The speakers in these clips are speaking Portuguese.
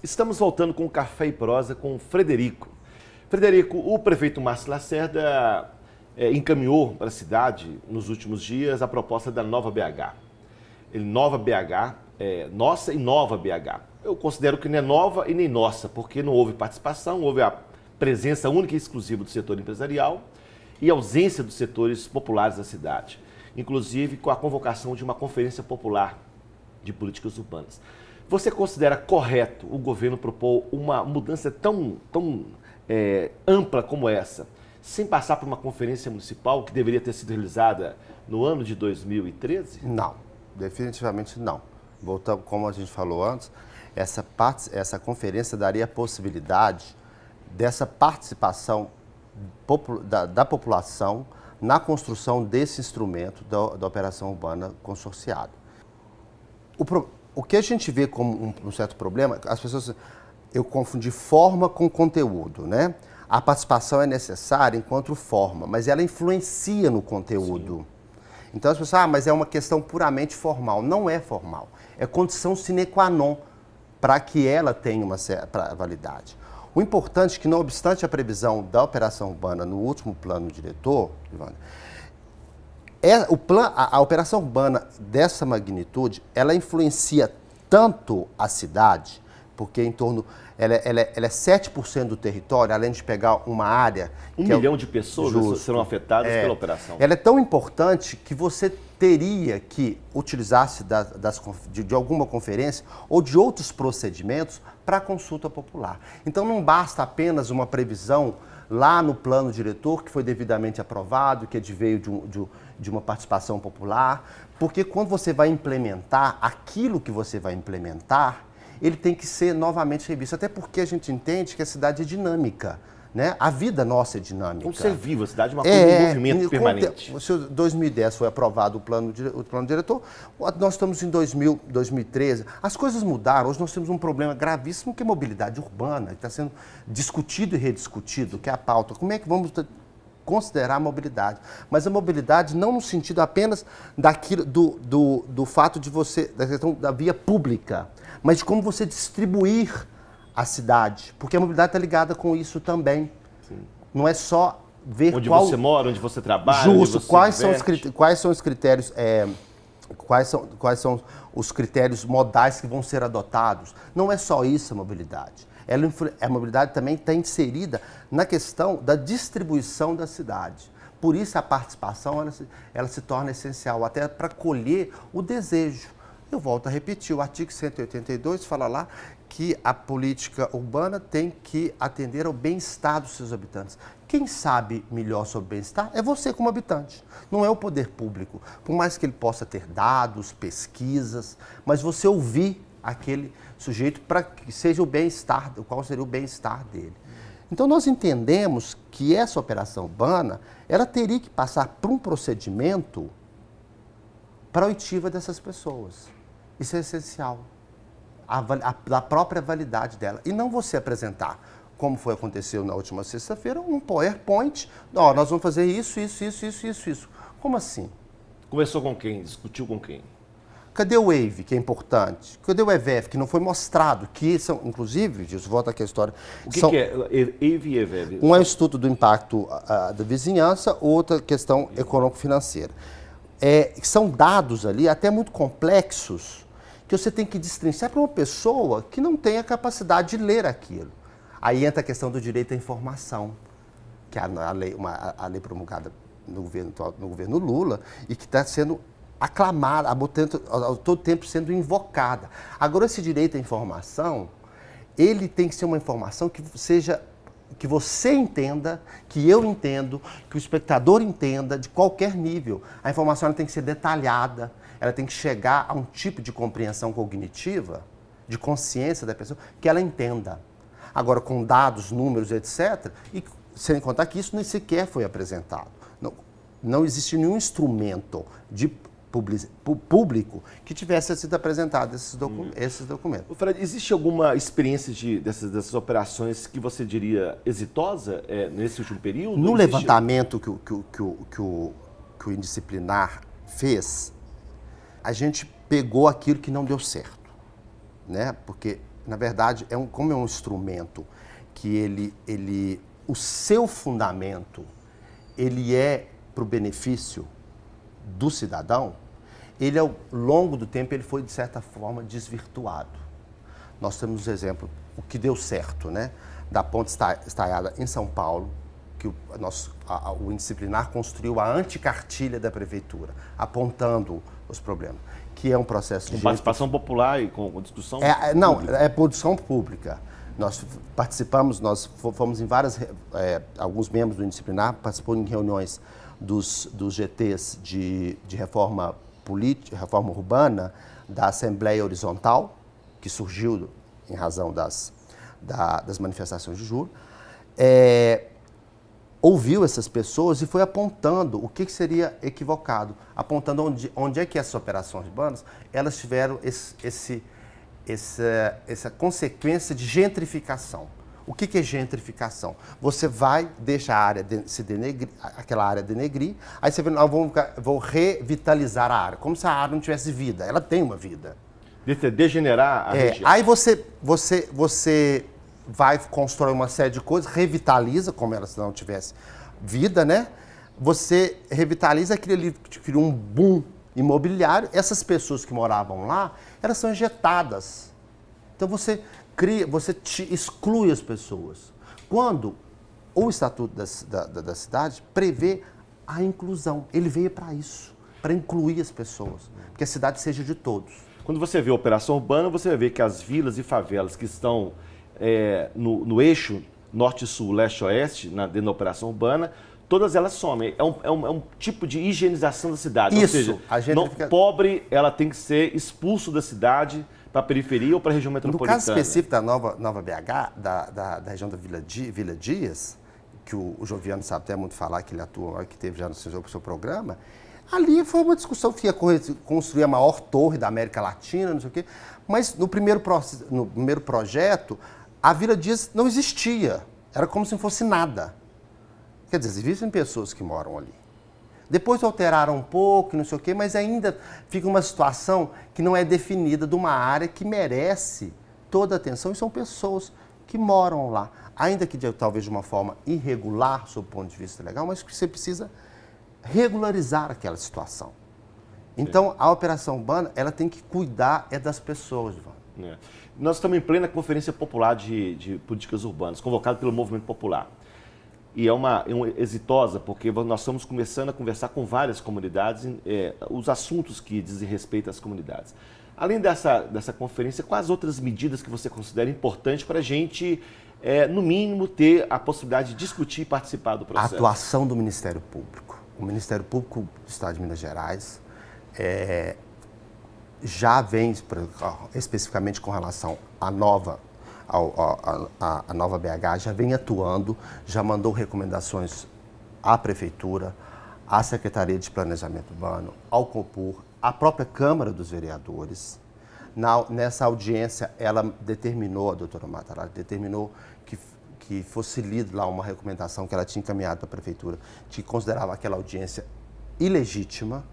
Estamos voltando com Café e Prosa com o Frederico. Frederico, o prefeito Márcio Lacerda encaminhou para a cidade, nos últimos dias, a proposta da Nova BH. Nova BH, nossa e Nova BH. Eu considero que não é nova e nem nossa, porque não houve participação, houve a presença única e exclusiva do setor empresarial e ausência dos setores populares da cidade, inclusive com a convocação de uma conferência popular de políticas urbanas. Você considera correto o governo propor uma mudança tão ampla como essa, sem passar por uma conferência municipal que deveria ter sido realizada no ano de 2013? Não, definitivamente não. Voltando, como a gente falou antes, essa conferência daria a possibilidade dessa participação da população na construção desse instrumento da operação urbana consorciada. O que a gente vê como um certo problema, as pessoas, eu confundi forma com conteúdo, né? A participação é necessária enquanto forma, mas ela influencia no conteúdo. Sim. Então as pessoas, mas é uma questão puramente formal. Não é formal, é condição sine qua non para que ela tenha uma certa validade. O importante é que, não obstante a previsão da operação urbana no último plano diretor, a operação urbana dessa magnitude, ela influencia tanto a cidade, porque ela é 7% do território, além de pegar uma área... 1 milhão de pessoas serão afetadas pela operação. Ela é tão importante que você teria que utilizar-se de alguma conferência ou de outros procedimentos para a consulta popular. Então não basta apenas uma previsão lá no plano diretor, que foi devidamente aprovado, que veio de uma participação popular, porque quando você vai implementar aquilo que você vai implementar, ele tem que ser novamente revisto, até porque a gente entende que a cidade é dinâmica, né? A vida nossa é dinâmica. Como ser vivo, a cidade é uma coisa em movimento permanente. Se em 2010 foi aprovado o plano diretor, nós estamos em 2013, as coisas mudaram, hoje nós temos um problema gravíssimo que é a mobilidade urbana, que está sendo discutido e rediscutido, que é a pauta. Como é que vamos considerar a mobilidade? Mas a mobilidade não no sentido apenas do fato de da questão da via pública, mas de como você distribuir a cidade, porque a mobilidade está ligada com isso também. Sim. Não é só ver onde você mora, onde você trabalha, justo, onde você quais são os critérios, quais são os critérios modais que vão ser adotados. Não é só isso a mobilidade. A mobilidade também está inserida na questão da distribuição da cidade. Por isso a participação ela se torna essencial, até para colher o desejo. Eu volto a repetir, o artigo 182 fala lá que a política urbana tem que atender ao bem-estar dos seus habitantes. Quem sabe melhor sobre o bem-estar é você como habitante, não é o poder público. Por mais que ele possa ter dados, pesquisas, mas você ouvir aquele sujeito para que seja o bem-estar, qual seria o bem-estar dele. Então nós entendemos que essa operação urbana, ela teria que passar por um procedimento para a oitiva dessas pessoas. Isso é essencial. A própria validade dela. E não você apresentar, como aconteceu na última sexta-feira, um PowerPoint. Nós vamos fazer isso. Como assim? Conversou com quem? Discutiu com quem? Cadê o WAVE, que é importante? Cadê o EVEF, que não foi mostrado? Que são, inclusive, volta aqui a história. O que é WAVE e EVEF? Um é o estudo do impacto da vizinhança, outra questão econômico-financeira. São dados ali, até muito complexos, que você tem que destrinchar para uma pessoa que não tem a capacidade de ler aquilo. Aí entra a questão do direito à informação, que é a lei promulgada no governo Lula e que está sendo aclamada, a todo tempo sendo invocada. Agora, esse direito à informação, ele tem que ser uma informação que você entenda, que eu entendo, que o espectador entenda, de qualquer nível. A informação ela tem que ser detalhada, ela tem que chegar a um tipo de compreensão cognitiva, de consciência da pessoa, que ela entenda. Agora, com dados, números, etc., e sem contar que isso nem sequer foi apresentado. Não existe nenhum instrumento de público que tivesse sido apresentado esses documentos. Fred, existe alguma experiência dessas operações que você diria exitosa nesse último período? No levantamento que o indisciplinar fez, a gente pegou aquilo que não deu certo, né? Porque na verdade, como é um instrumento que o seu fundamento, ele é para o benefício do cidadão, ele ao longo do tempo ele foi de certa forma desvirtuado. Nós temos exemplo, o que deu certo, né? Da ponte estaiada em São Paulo, que o indisciplinar construiu a anticartilha da prefeitura, apontando os problemas, que é um processo com participação popular e com discussão Não, pública. é produção pública. Nós participamos, fomos em alguns membros do indisciplinar participou em reuniões dos GTs de reforma política, reforma urbana, da Assembleia Horizontal, que surgiu em razão das manifestações de julho, ouviu essas pessoas e foi apontando o que seria equivocado, apontando onde é que essas operações urbanas elas tiveram essa consequência de gentrificação. O que é gentrificação? Você vai, deixa a área aquela área denegrir, aí você vê, vou revitalizar a área, como se a área não tivesse vida. Ela tem uma vida. Degenerar a região. Aí você vai constrói uma série de coisas, revitaliza, como ela se não tivesse vida, né? Você revitaliza aquilo ali, cria um boom imobiliário. Essas pessoas que moravam lá, elas são injetadas. Então você exclui as pessoas. Quando o Estatuto da cidade prevê a inclusão, ele veio para isso, para incluir as pessoas, que a cidade seja de todos. Quando você vê a operação urbana, você vai ver que as vilas e favelas que estão no eixo norte-sul, leste-oeste, dentro da operação urbana, todas elas somem. É um tipo de higienização da cidade. Isso, ou seja, pobre, ela tem que ser expulso da cidade para a periferia ou para a região metropolitana. No caso específico da Nova BH, da região da Vila Dias, que o Joviano sabe até muito falar, que ele atua, que teve já no seu programa, ali foi uma discussão que ia construir a maior torre da América Latina, não sei o quê, mas no primeiro projeto, a Vila Dias não existia, era como se não fosse nada. Quer dizer, existem pessoas que moram ali. Depois alteraram um pouco, não sei o quê, mas ainda fica uma situação que não é definida de uma área que merece toda a atenção, e são pessoas que moram lá. Ainda que talvez de uma forma irregular, sob o ponto de vista legal, mas que você precisa regularizar aquela situação. Então, a operação urbana, ela tem que cuidar das pessoas, Ivan. Nós estamos em plena Conferência Popular de Políticas Urbanas, convocada pelo Movimento Popular. E é uma exitosa, porque nós estamos começando a conversar com várias comunidades, os assuntos que dizem respeito às comunidades. Além dessa conferência, quais outras medidas que você considera importantes para a gente, no mínimo, ter a possibilidade de discutir e participar do processo? A atuação do Ministério Público. O Ministério Público do Estado de Minas Gerais já vem, especificamente com relação à nova BH, já vem atuando, já mandou recomendações à Prefeitura, à Secretaria de Planejamento Urbano, ao COPUR, à própria Câmara dos Vereadores. Nessa audiência, ela determinou, a doutora Matarazzo, determinou que fosse lida lá uma recomendação que ela tinha encaminhado para a Prefeitura, que considerava aquela audiência ilegítima,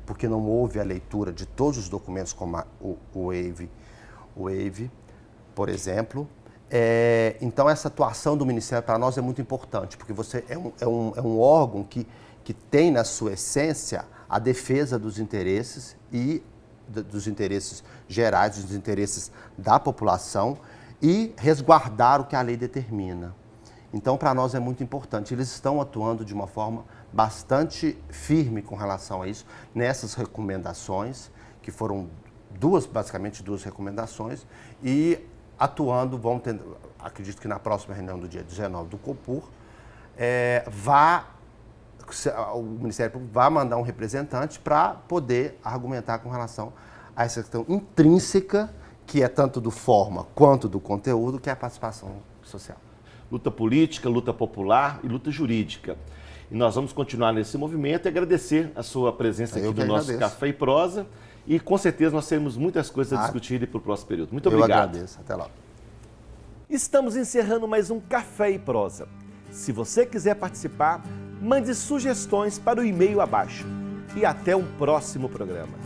porque não houve a leitura de todos os documentos, como o WAVE, por exemplo. Então, essa atuação do Ministério para nós é muito importante, porque você é um órgão que tem na sua essência a defesa dos interesses dos interesses gerais, dos interesses da população e resguardar o que a lei determina. Então, para nós é muito importante. Eles estão atuando de uma forma bastante firme com relação a isso, nessas recomendações, que foram basicamente duas recomendações, e atuando, acredito que na próxima reunião do dia 19 do COPUR, o Ministério Público vai mandar um representante para poder argumentar com relação a essa questão intrínseca, que é tanto do forma quanto do conteúdo, que é a participação social. Luta política, luta popular e luta jurídica. E nós vamos continuar nesse movimento e agradecer a sua presença aqui no nosso Café e Prosa. E com certeza nós teremos muitas coisas a discutir para o próximo período. Muito obrigado. Eu agradeço. Até lá. Estamos encerrando mais um Café e Prosa. Se você quiser participar, mande sugestões para o e-mail abaixo. E até um próximo programa.